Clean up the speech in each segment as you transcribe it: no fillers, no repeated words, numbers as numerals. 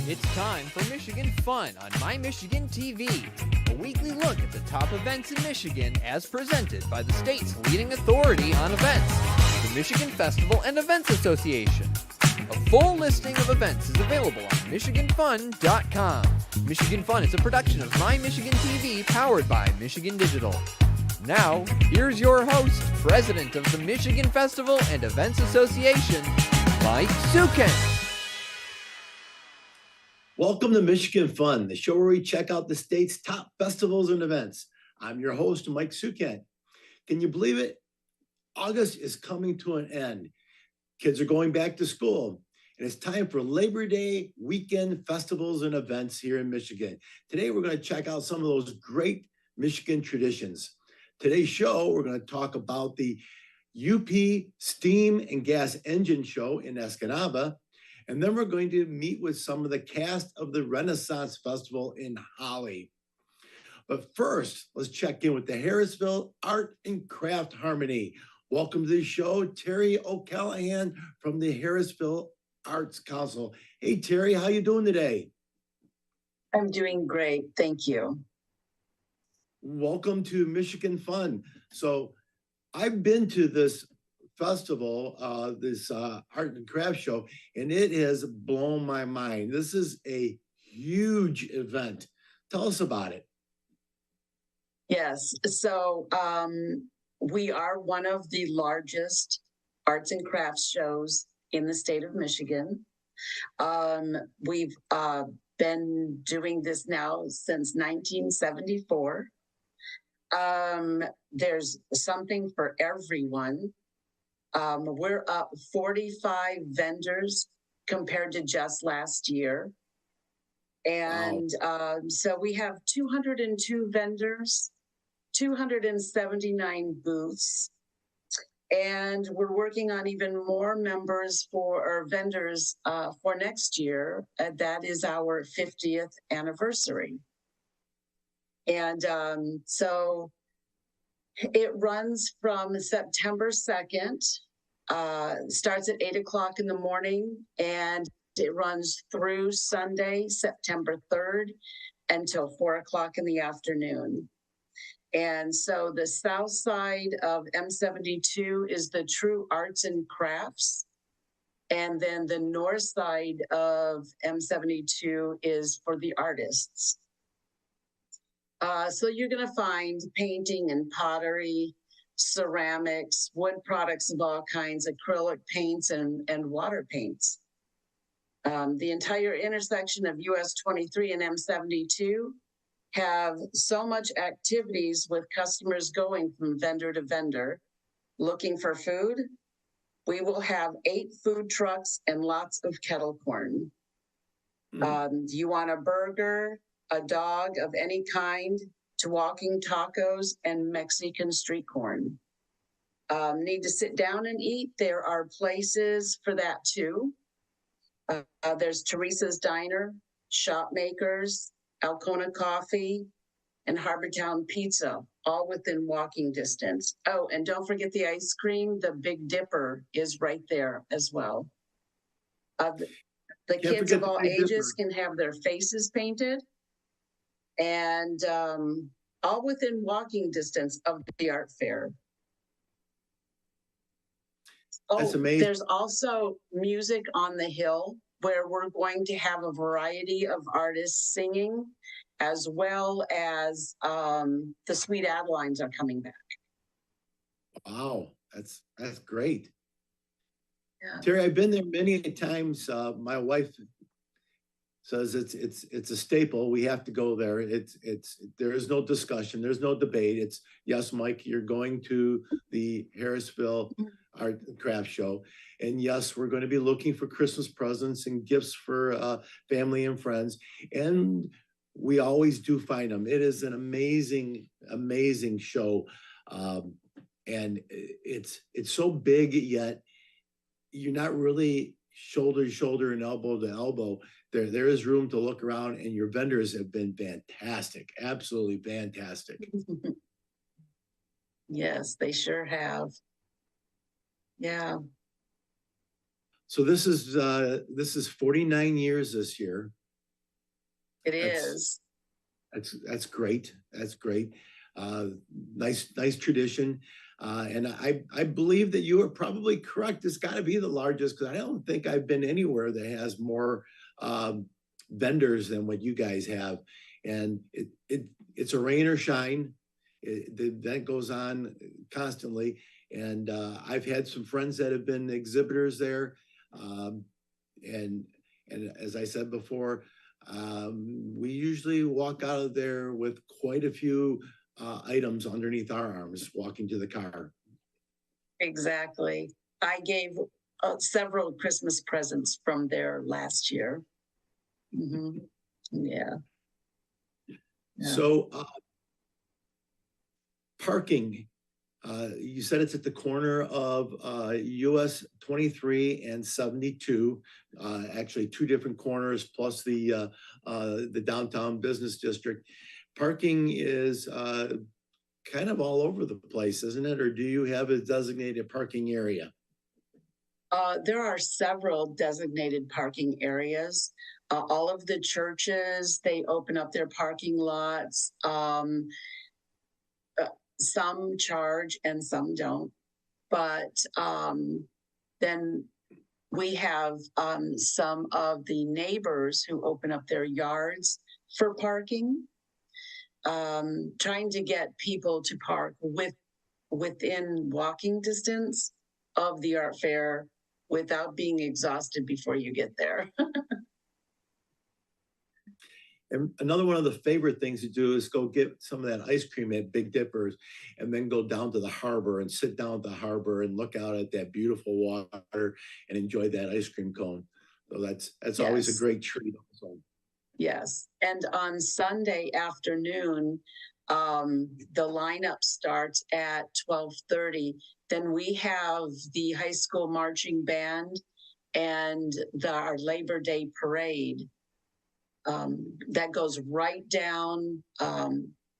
It's time for Michigan Fun on My Michigan TV, a weekly look at the top events in Michigan as presented by the state's leading authority on events, the Michigan Festival and Events Association. A full listing of events is available on MichiganFun.com. Michigan Fun is a production of My Michigan TV powered by Michigan Digital. Now, here's your host, President of the Michigan Festival and Events Association, Mike Sukin. Welcome to Michigan Fun, the show where we check out the state's top festivals and events. I'm your host, Mike Sukin. Can you believe it? August is coming to an end. Kids are going back to school, and it's time for Labor Day weekend festivals and events here in Michigan. Today, we're going to check out some of those great Michigan traditions. Today's show, we're going to talk about the UP Steam and Gas Engine Show in Escanaba. And then we're going to meet with some of the cast of the Renaissance Festival in Holly. But first, let's check in with the Harrisville Art and Craft Harmony. Welcome to the show, Terry O'Callahan from the Harrisville Arts Council. Hey, Terry, how you doing today? I'm doing great, thank you. Welcome to Michigan Fun. So I've been to this festival, this art and craft show, and it has blown my mind. This is a huge event. Tell us about it. Yes, so we are one of the largest arts and crafts shows in the state of Michigan. We've been doing this now since 1974. There's something for everyone. We're up 45 vendors compared to just last year. And wow. So we have 202 vendors, 279 booths, and we're working on even more members or vendors for next year. That is our 50th anniversary. And so it runs from September 2nd, starts at 8 o'clock in the morning, and it runs through Sunday, September 3rd, until 4 o'clock in the afternoon. And so the south side of M72 is the true arts and crafts. And then the north side of M72 is for the artists. So you're going to find painting and pottery, ceramics, wood products of all kinds, acrylic paints, and water paints. The entire intersection of US 23 and M72 have so much activities with customers going from vendor to vendor looking for food. We will have 8 food trucks and lots of kettle corn. You want a burger, a dog of any kind, to walking tacos and Mexican street corn. Need to sit down and eat? There are places for that too. There's Teresa's Diner, Shopmakers, Alcona Coffee, and Harbortown Pizza, all within walking distance. Oh, and don't forget the ice cream. The Big Dipper is right there as well. The kids of all ages can have their faces painted, and all within walking distance of the art fair. That's amazing. There's also music on the hill, where we're going to have a variety of artists singing, as well as the Sweet Adelines are coming back. Wow, that's great. Yeah. Terry, I've been there many times. My wife says it's a staple. We have to go there. There is no discussion. There's no debate. It's yes, Mike, you're going to the Harrisville Art and Craft Show. And yes, we're going to be looking for Christmas presents and gifts for family and friends. And we always do find them. It is an amazing, amazing show. And it's so big, yet you're not really shoulder to shoulder and elbow to elbow. There is room to look around, and your vendors have been fantastic, absolutely fantastic. Yes, they sure have. Yeah. So this is 49 years this year. It That's- is. That's great. That's great. Nice tradition. And I believe that you are probably correct. It's got to be the largest because I don't think I've been anywhere that has more vendors than what you guys have. And it's a rain or shine. The event goes on constantly. And I've had some friends that have been exhibitors there. And as I said before, we usually walk out of there with quite a few items underneath our arms walking to the car. Exactly. I gave several Christmas presents from there last year. Mhm. Yeah. Yeah. So parking, you said it's at the corner of US 23 and 72, actually two different corners plus the downtown business district. Parking is kind of all over the place, isn't it? Or do you have a designated parking area? There are several designated parking areas. All of the churches, they open up their parking lots. Some charge and some don't. But then we have some of the neighbors who open up their yards for parking, trying to get people to park within walking distance of the art fair without being exhausted before you get there. And another one of the favorite things to do is go get some of that ice cream at Big Dippers and then go down to the harbor and sit down at the harbor and look out at that beautiful water and enjoy that ice cream cone. So that's always a great treat also. Yes. And on Sunday afternoon, the lineup starts at 12:30. Then we have the high school marching band and our Labor Day parade. That goes right down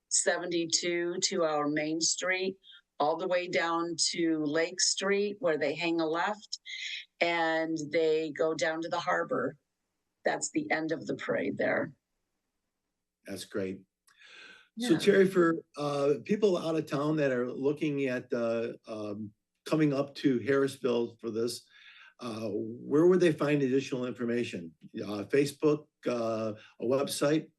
72 to our main street, all the way down to Lake Street where they hang a left and they go down to the harbor. That's the end of the parade there. That's great. Yeah. So Terry, for people out of town that are looking at coming up to Harrisville for this, where would they find additional information? Facebook, a website?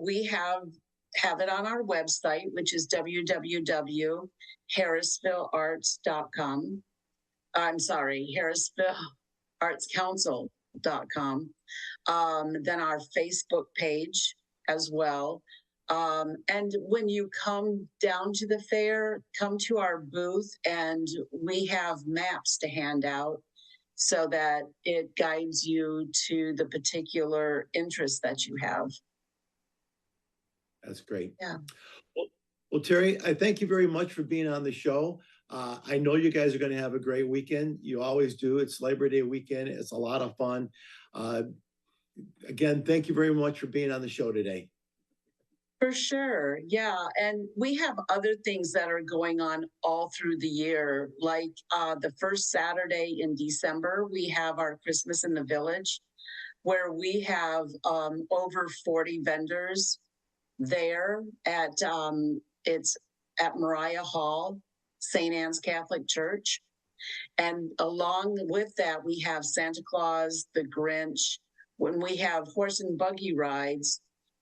We have it on our website, which is www.harrisvillearts.com. I'm sorry, harrisvilleartscouncil.com. Then our Facebook page as well. And when you come down to the fair, come to our booth and we have maps to hand out so that it guides you to the particular interest that you have. That's great. Yeah. Well, Terry, I thank you very much for being on the show. I know you guys are going to have a great weekend. You always do. It's Labor Day weekend. It's a lot of fun. Again, thank you very much for being on the show today. For sure. Yeah. And we have other things that are going on all through the year. Like the first Saturday in December, we have our Christmas in the Village, where we have over 40 vendors there at, it's at Mariah Hall, St. Anne's Catholic Church. And along with that, we have Santa Claus, the Grinch, when we have horse and buggy rides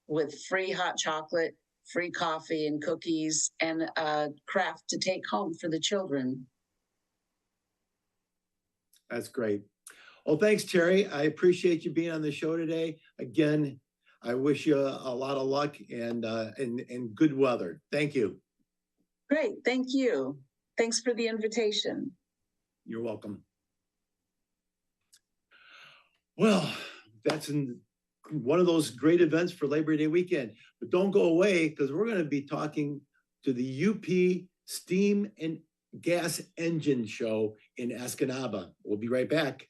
with free hot chocolate, free coffee and cookies, and a craft to take home for the children. That's great. Well, thanks, Terry. I appreciate you being on the show today. Again, I wish you a lot of luck and good weather. Thank you. Great. Thank you. Thanks for the invitation. You're welcome. Well, that's one of those great events for Labor Day weekend. But don't go away because we're going to be talking to the UP Steam and Gas Engine Show in Escanaba. We'll be right back.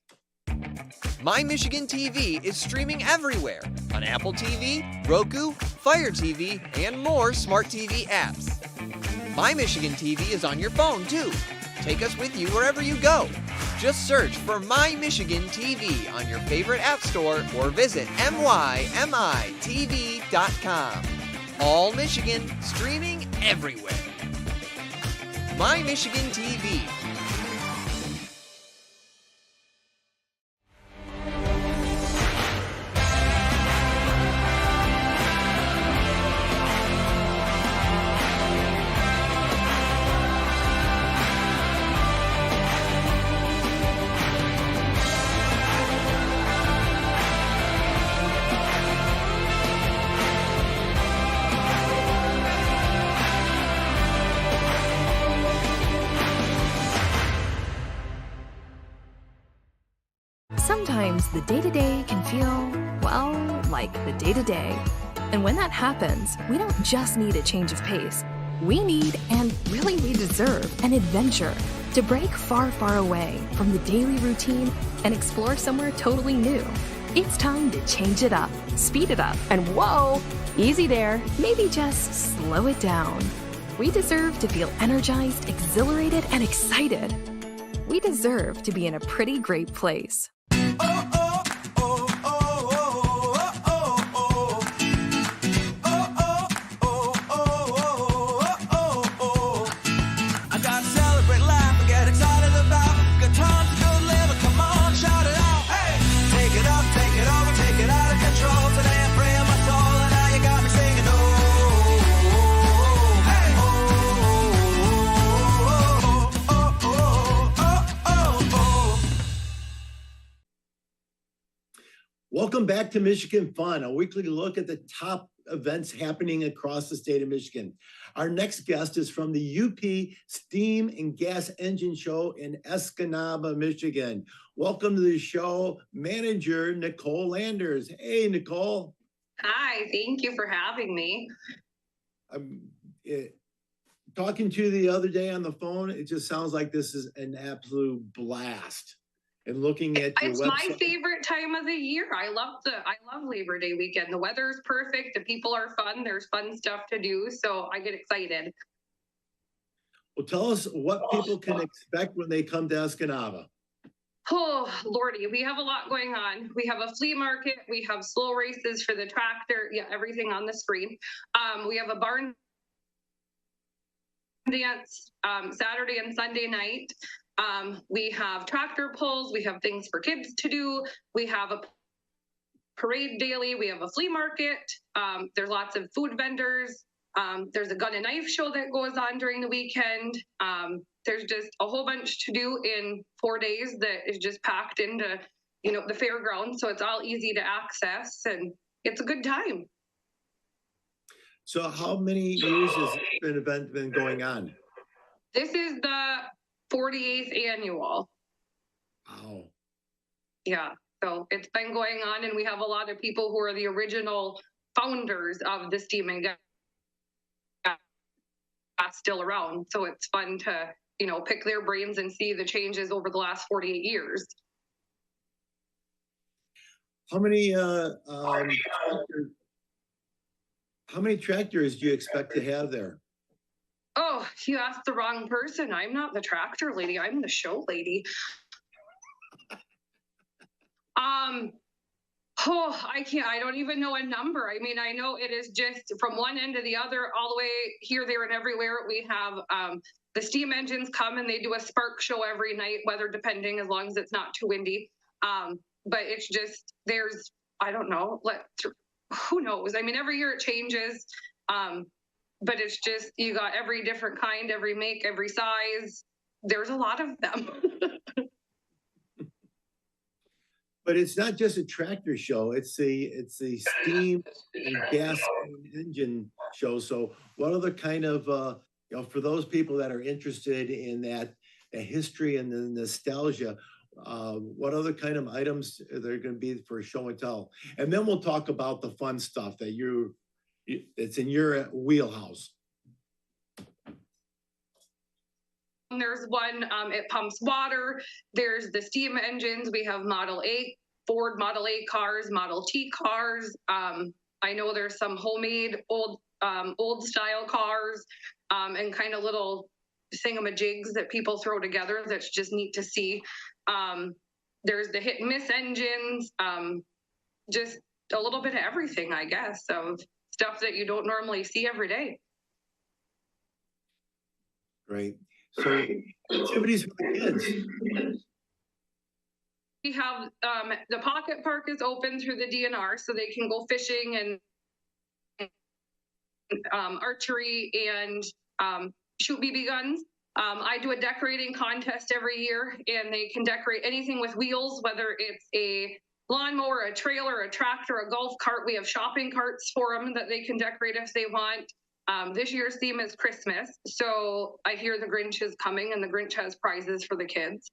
My Michigan TV is streaming everywhere on Apple TV, Roku, Fire TV, and more smart TV apps. My Michigan TV is on your phone too. Take us with you wherever you go. Just search for My Michigan TV on your favorite app store or visit mymitv.com. All Michigan, streaming everywhere. My Michigan TV. Sometimes the day-to-day can feel, well, like the day-to-day. And when that happens, we don't just need a change of pace. We need, and really we deserve, an adventure to break far, far away from the daily routine and explore somewhere totally new. It's time to change it up, speed it up, and whoa, easy there, maybe just slow it down. We deserve to feel energized, exhilarated, and excited. We deserve to be in a pretty great place. Welcome back to Michigan Fun, a weekly look at the top events happening across the state of Michigan. Our next guest is from the UP Steam and Gas Engine Show in Escanaba, Michigan. Welcome to the show, manager Nicole Landers. Hey, Nicole. Hi, thank you for having me. Talking to you the other day on the phone, it just sounds like this is an absolute blast. And looking at your It's website. my favorite time of the year. I love Labor Day weekend. The weather is perfect. The people are fun. There's fun stuff to do. So I get excited. Well, tell us what people can expect when they come to Escanaba. Oh, Lordy, we have a lot going on. We have a flea market. We have slow races for the tractor. Yeah, everything on the screen. We have a barn dance Saturday and Sunday night. We have tractor pulls, we have things for kids to do, we have a parade daily, we have a flea market, there's lots of food vendors, there's a gun and knife show that goes on during the weekend. There's just a whole bunch to do in 4 days that is just packed into, the fairground, so it's all easy to access and it's a good time. So how many years has this event been going on? This is the 48th annual. Wow. Yeah, so it's been going on, and we have a lot of people who are the original founders of the Steam and Gas still around. So it's fun to, pick their brains and see the changes over the last 48 years. How many tractors do you expect to have there? Oh, you asked the wrong person. I'm not the tractor lady. I'm the show lady. I don't even know a number. I mean, I know it is just from one end to the other, all the way here, there, and everywhere. We have the steam engines come and they do a spark show every night, weather depending, as long as it's not too windy. But it's just, I don't know, who knows? I mean, every year it changes. But it's just, you got every different kind, every make, every size. There's a lot of them. But it's not just a tractor show, it's the steam and gas engine show. So what other kind of, for those people that are interested in that, the history and the nostalgia, what other kind of items are there going to be for show and tell? And then we'll talk about the fun stuff that it's in your wheelhouse. There's one, it pumps water. There's the steam engines. We have Model A, Ford Model A cars, Model T cars. I know there's some homemade old style cars, and kind of little thingamajigs that people throw together. That's just neat to see. There's the hit and miss engines, just a little bit of everything, I guess, of stuff that you don't normally see every day. Great. So activities for the kids. We have the pocket park is open through the DNR, so they can go fishing and archery and shoot BB guns. I do a decorating contest every year, and they can decorate anything with wheels, whether it's a lawnmower, a trailer, a tractor, a golf cart. We have shopping carts for them that they can decorate if they want. This year's theme is Christmas, so I hear the Grinch is coming, and the Grinch has prizes for the kids.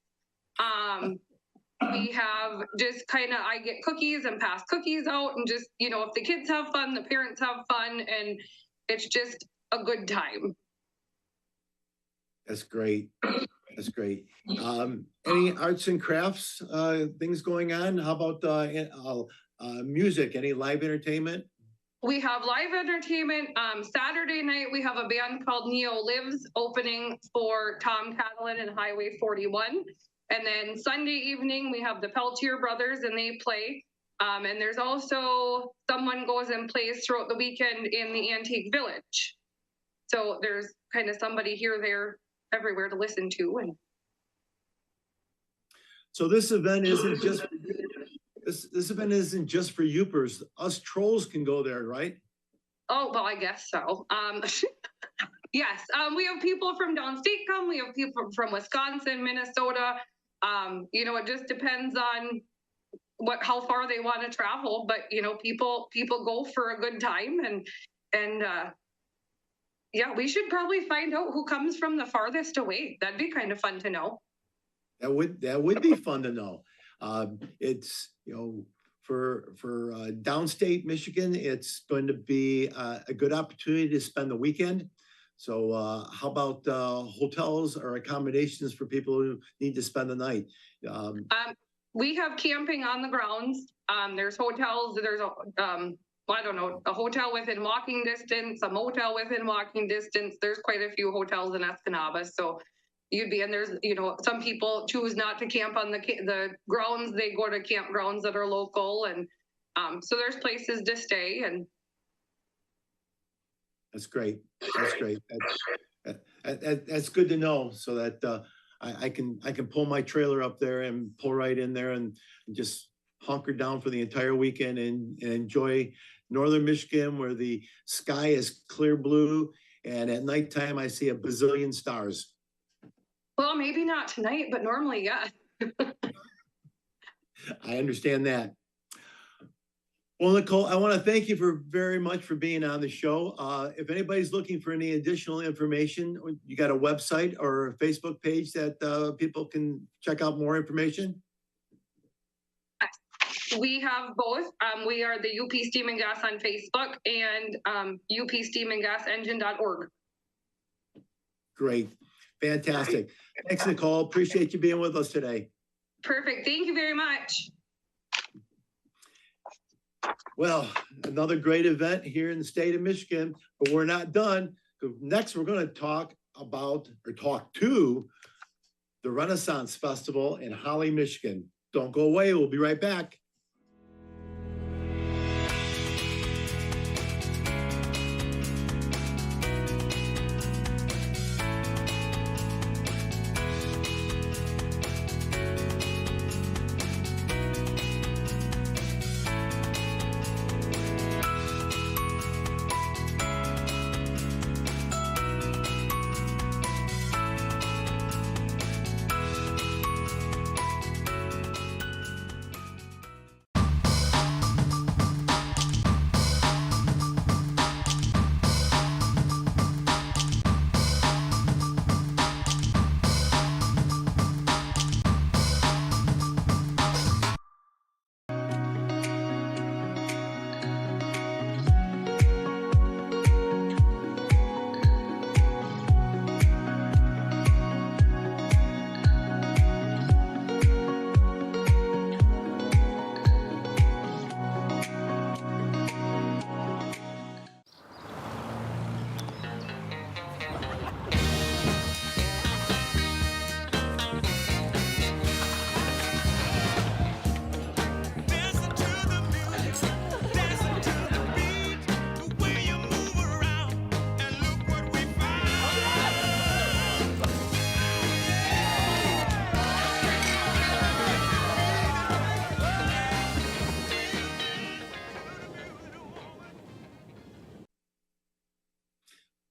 We have just kind of, I get cookies and pass cookies out, and just, you know, if the kids have fun, the parents have fun, and it's just a good time. That's great. That's great. Any arts and crafts things going on? How about music? Any live entertainment? We have live entertainment. Saturday night, we have a band called Neo Lives opening for Tom Catalan and Highway 41. And then Sunday evening, we have the Peltier Brothers, and they play. And there's also someone goes and plays throughout the weekend in the Antique Village. So there's kind of somebody here, there, everywhere to listen to. And so this event isn't just this event isn't just for Yoopers. Us trolls can go there, right? Oh, well, I guess so. Yes, we have people from downstate come. We have people from Wisconsin, Minnesota. You know, it just depends on how far they want to travel. But you know, people go for a good time, and yeah, we should probably find out who comes from the farthest away. That'd be kind of fun to know. That would be fun to know. It's, you know, for downstate Michigan, it's going to be a good opportunity to spend the weekend. So how about hotels or accommodations for people who need to spend the night? We have camping on the grounds. There's hotels. There's I don't know, a hotel within walking distance, a motel within walking distance. There's quite a few hotels in Escanaba. So you'd be, and there's, you know, some people choose not to camp on the grounds. They go to campgrounds that are local. And so there's places to stay. And that's great. That's great. That's good to know, so that I can pull my trailer up there and pull right in there and just hunker down for the entire weekend and enjoy northern Michigan, where the sky is clear blue, and at nighttime I see a bazillion stars. Well, maybe not tonight, but normally, yeah. I understand that. Well, Nicole, I want to thank you very much for being on the show. If anybody's looking for any additional information, you got a website or a Facebook page that people can check out more information? We have both. We are the UP Steam and Gas on Facebook, and upsteamandgasengine.org. Great. Fantastic. Thanks, Nicole. Appreciate you being with us today. Perfect. Thank you very much. Well, another great event here in the state of Michigan, but we're not done. Next, we're going to talk to the Renaissance Festival in Holly, Michigan. Don't go away. We'll be right back.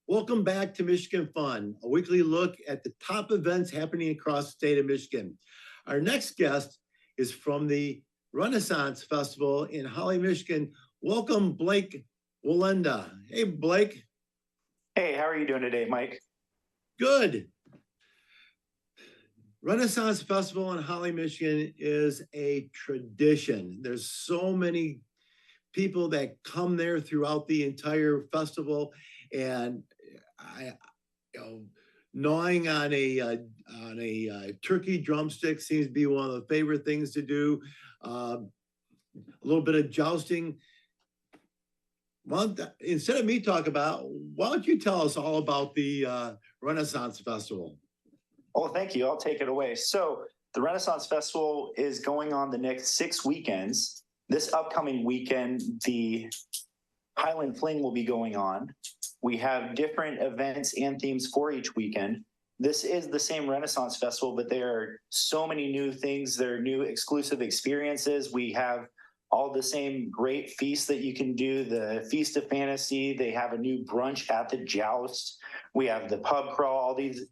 Welcome back to Michigan Fun, a weekly look at the top events happening across the state of Michigan. Our next guest is from the Renaissance Festival in Holly, Michigan. Welcome, Blake Walenda. Hey, Blake. Hey, how are you doing today, Mike? Good. Renaissance Festival in Holly, Michigan is a tradition. There's so many people that come there throughout the entire festival, and gnawing on a turkey drumstick seems to be one of the favorite things to do. A little bit of jousting. Well, instead of me talk about, why don't you tell us all about the Renaissance Festival? Oh, thank you. I'll take it away. So the Renaissance Festival is going on the next 6 weekends. This upcoming weekend, the Highland Fling will be going on. We have different events and themes for each weekend. This is the same Renaissance Festival, but there are so many new things. There are new exclusive experiences. We have all the same great feasts that you can do. The Feast of Fantasy. They have a new brunch at the Joust. We have the pub crawl, all these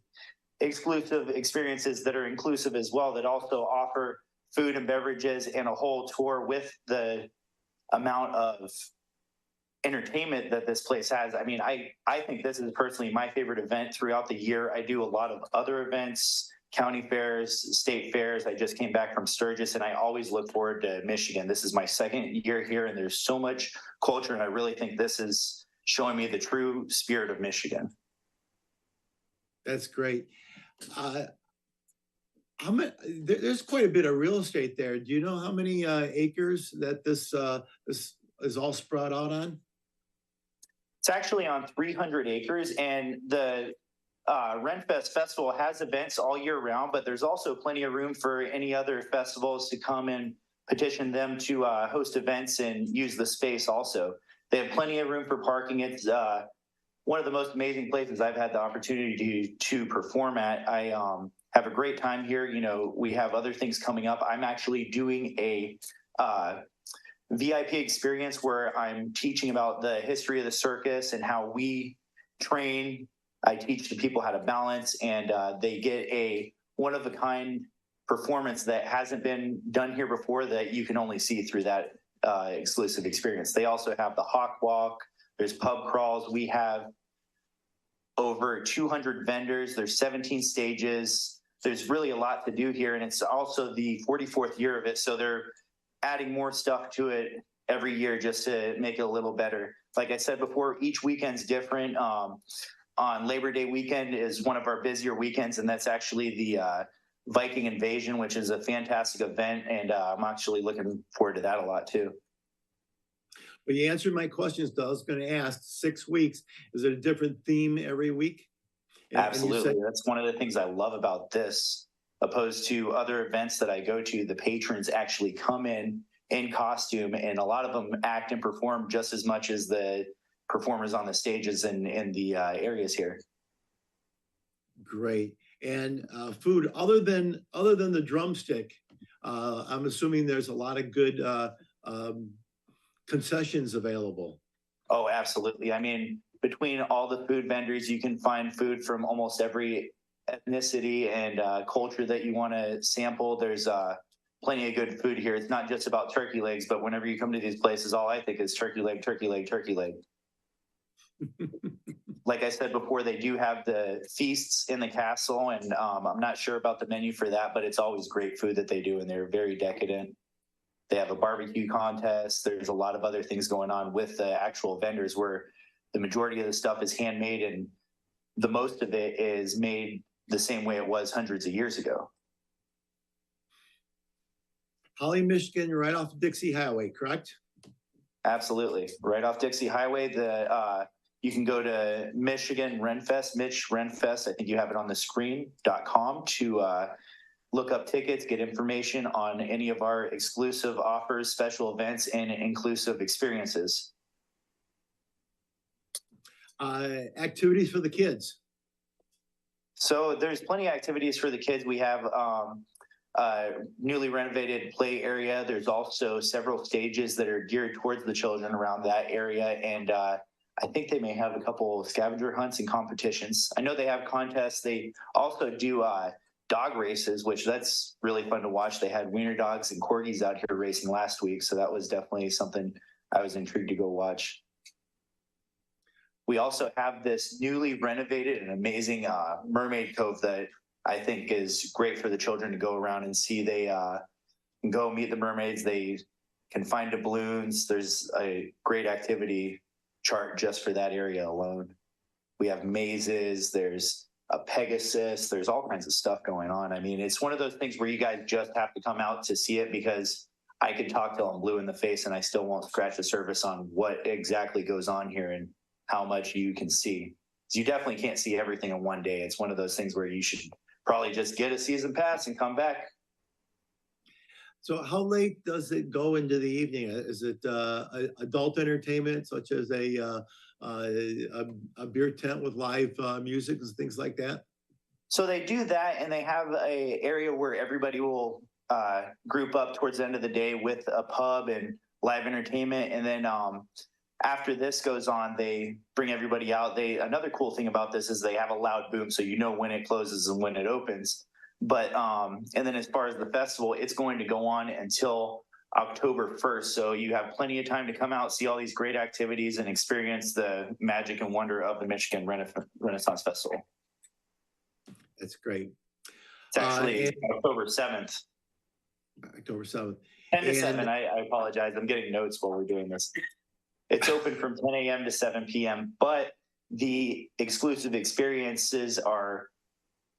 exclusive experiences that are inclusive as well, that also offer food and beverages and a whole tour with the amount of entertainment that this place has. I mean, I think this is personally my favorite event throughout the year. I do a lot of other events, county fairs, state fairs. I just came back from Sturgis, and I always look forward to Michigan. This is my second year here, and there's so much culture, and I really think this is showing me the true spirit of Michigan. That's great. There's quite a bit of real estate there. Do you know how many acres that this is all spread out on? It's actually on 300 acres, and the Renfest Festival has events all year round, but there's also plenty of room for any other festivals to come and petition them to host events and use the space also. They have plenty of room for parking. It's one of the most amazing places I've had the opportunity to perform at. I have a great time here. You know, we have other things coming up. I'm actually doing a VIP experience where I'm teaching about the history of the circus and how we train. I teach the people how to balance, and they get a one-of-a-kind performance that hasn't been done here before, that you can only see through that exclusive experience. They also have the hawk walk. There's pub crawls. We have over 200 vendors. There's 17 stages. There's really a lot to do here, and it's also the 44th year of it, so they're adding more stuff to it every year just to make it a little better. Like I said before, each weekend's different. On Labor Day weekend is one of our busier weekends, and that's actually the Viking Invasion, which is a fantastic event, and I'm actually looking forward to that a lot too. Well, you answered my questions, though. I was going to ask, 6 weeks, is it a different theme every week? Absolutely. That's one of the things I love about this, opposed to other events that I go to. The patrons actually come in costume, and a lot of them act and perform just as much as the performers on the stages and in the areas here. Great. And food, other than the drumstick, I'm assuming there's a lot of good concessions available. Oh, absolutely. I mean, between all the food vendors, you can find food from almost every ethnicity and culture that you want to sample. There's plenty of good food here. It's not just about turkey legs, but whenever you come to these places, all I think is turkey leg, turkey leg, turkey leg. Like I said before, they do have the feasts in the castle, and I'm not sure about the menu for that, but it's always great food that they do, and they're very decadent. They have a barbecue contest. There's a lot of other things going on with the actual vendors, where the majority of the stuff is handmade, and the most of it is made the same way it was hundreds of years ago. Holly, Michigan, right off Dixie Highway, correct? Absolutely. Right off Dixie Highway. You can go to Michigan Renfest, Mitch Renfest, I think you have it on the screen.com, to look up tickets, get information on any of our exclusive offers, special events, and inclusive experiences. Activities for the kids. So there's plenty of activities for the kids. We have newly renovated play area. There's also several stages that are geared towards the children around that area. And I think they may have a couple of scavenger hunts and competitions. I know they have contests. They also do dog races, which that's really fun to watch. They had wiener dogs and corgis out here racing last week, so that was definitely something I was intrigued to go watch. We also have this newly renovated and amazing mermaid cove that I think is great for the children to go around and see. They can go meet the mermaids. They can find doubloons. There's a great activity chart just for that area alone. We have mazes. There's a Pegasus. There's all kinds of stuff going on. I mean, it's one of those things where you guys just have to come out to see it, because I could talk till I'm blue in the face and I still won't scratch the surface on what exactly goes on here and how much you can see. So you definitely can't see everything in one day. It's one of those things where you should probably just get a season pass and come back. So how late does it go into the evening? Is it adult entertainment, such as a beer tent with live music and things like that? So they do that, and they have a area where everybody will group up towards the end of the day with a pub and live entertainment. And then after this goes on, they bring everybody out. Another cool thing about this is they have a loud boom, so you know when it closes and when it opens. But and then as far as the festival, it's going to go on until October 1st. So you have plenty of time to come out, see all these great activities, and experience the magic and wonder of the Michigan Renaissance Festival. That's great. It's actually October 7th. October 7th. 10 to 7. I apologize. I'm getting notes while we're doing this. It's open from 10 a.m. to 7 p.m., but the exclusive experiences are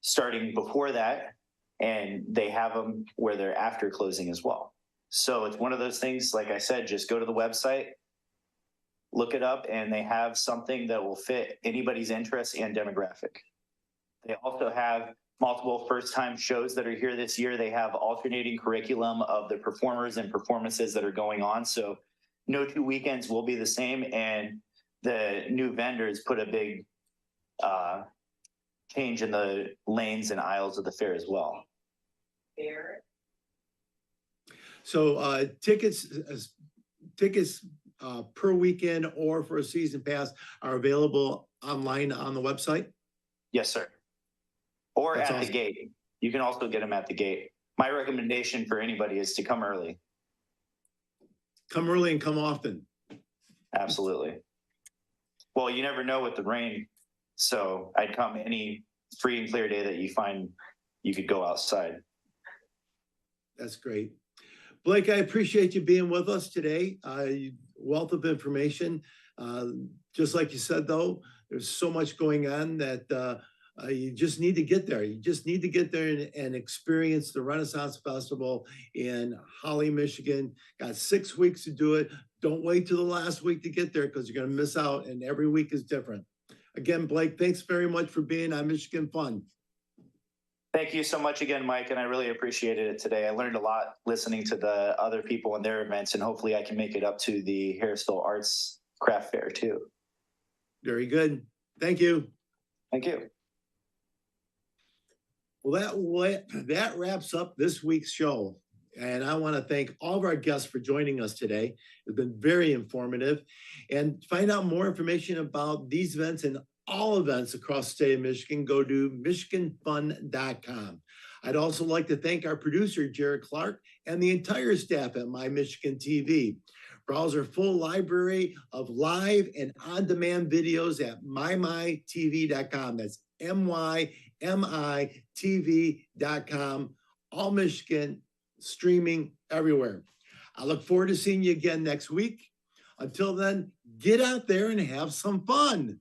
starting before that, and they have them where they're after closing as well. So it's one of those things, like I said, just go to the website, look it up, and they have something that will fit anybody's interest and demographic. They also have multiple first-time shows that are here this year. They have alternating curriculum of the performers and performances that are going on. So no 2 weekends will be the same, and the new vendors put a big change in the lanes and aisles of the fair as well. So tickets per weekend or for a season pass are available online on the website? Yes, sir. Or That's at awesome. the gate. You can also get them at the gate. My recommendation for anybody is to come early. Come early and come often. Absolutely. Well, you never know with the rain. So I'd come any free and clear day that you find you could go outside. That's great. Blake, I appreciate you being with us today. Wealth of information. Just like you said, though, there's so much going on that you just need to get there. You just need to get there and experience the Renaissance Festival in Holly, Michigan. Got 6 weeks to do it. Don't wait till the last week to get there, because you're going to miss out, and every week is different. Again, Blake, thanks very much for being on Michigan Fun. Thank you so much again, Mike, and I really appreciated it today. I learned a lot listening to the other people and their events, and hopefully I can make it up to the Harrisville Arts Craft Fair too. Very good. Thank you. Thank you. Well, that wraps up this week's show. And I want to thank all of our guests for joining us today. It's been very informative. And to find out more information about these events and all events across the state of Michigan, go to michiganfun.com. I'd also like to thank our producer, Jared Clark, and the entire staff at My Michigan TV. Browse our full library of live and on-demand videos at mymytv.com. That's MYMITV.com. All Michigan, streaming everywhere. I look forward to seeing you again next week. Until then, get out there and have some fun.